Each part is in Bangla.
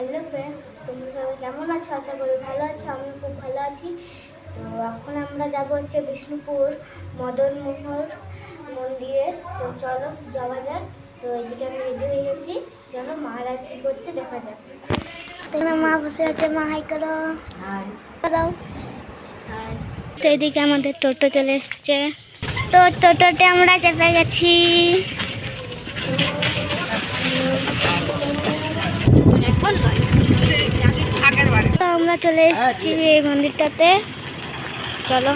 হ্যালো ফ্রেন্ডস, তোমরা সবাই কেমন আছো? আশা করি ভালো আছো। আমি খুব ভালো আছি। তো এখন আমরা যাব হচ্ছে বিষ্ণুপুর মদন মোহন মন্দিরে। তো চলো যাওয়া যাক। তো এইদিকে আমি রেডি হয়ে গেছি। চলো মারা কি করছে দেখা যাক। তোমার মা বসে আছে, মা হাই করো। দাও। তো এদিকে আমাদের টোটো চলে এসছে। তো টোটোতে আমরা চেপে গেছি। তো আমরা চলে এসেছি এই মন্দিরটাতে। চলো।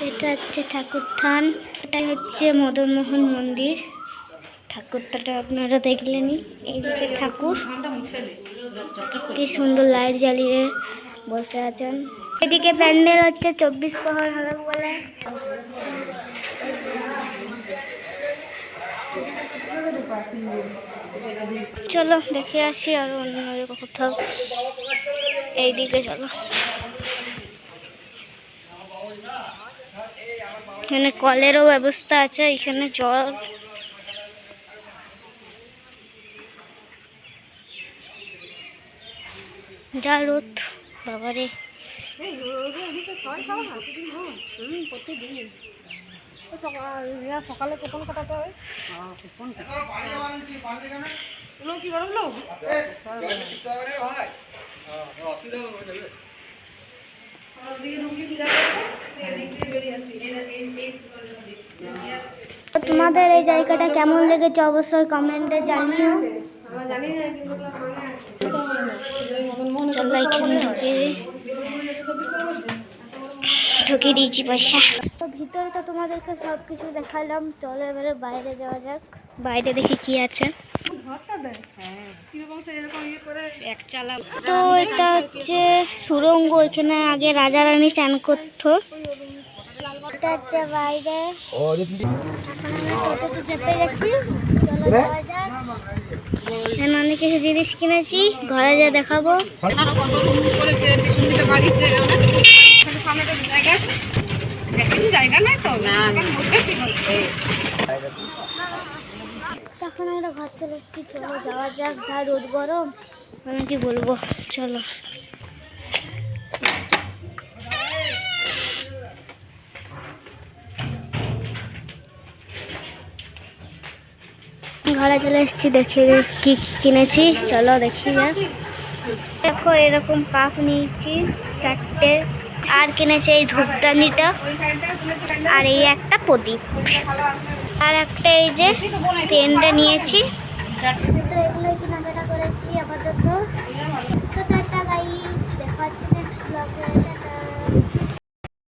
এটা হচ্ছে ঠাকুরথান। এটা হচ্ছে মদন মোহন মন্দির। ঠাকুরটাটা আপনারা দেখলেনই। এইদিকে ঠাকুর কি সুন্দর লাইট জ্বালিয়ে বসে আছেন। এদিকে প্যান্ডেল হচ্ছে 24 প্রহর হবে বলে। চলো দেখে আসি আর অন্য কোথাও। এইদিকে চলো। এখানে কলেরও ব্যবস্থা আছে। এখানে জল যা রোদ বাবারে। সকালে কুপন কাটাতে হয়। তোমাদের এই জায়গাটা কেমন লেগেছে অবশ্যই কমেন্টে জানিও। চলো এখানে ঢুকিয়ে দিয়েছি পয়সা। তো ভিতরে তো তোমাদেরকে সব কিছু দেখালাম। চলো এবারে বাইরে যাওয়া যাক। বাইরে দেখি কি আছে। তো এটা হচ্ছে সুড়ঙ্গ। এখানে আগে রাজা রানী চান করতো। এটা হচ্ছে বাইরে। এখন আমরা টোটোতে চেপে গেছি। চলো যাওয়া যাক। এখানে অনেক কিছু জিনিস কিনেছি, ঘরে যা দেখাবো। এখন আমরা ঘর চলে এসেছি। চলো যাওয়া যাক। যা রোদ গরম, আমি কি বলবো। চলো ঘরে চলে এসেছি। দেখে কি কিনেছি চলো দেখি যাক। দেখো এরকম কাপ নিয়েছি 4টে। আর কিনেছি এই ধূপদানিটা, আর এই একটা প্রদীপ, আর একটা এই যে পেনটা নিয়েছি। তো এগুলোই কেনাকাটা করেছি আপাতত। তো টাটা গাইস, দেখা হচ্ছে নেক্সট ব্লগে।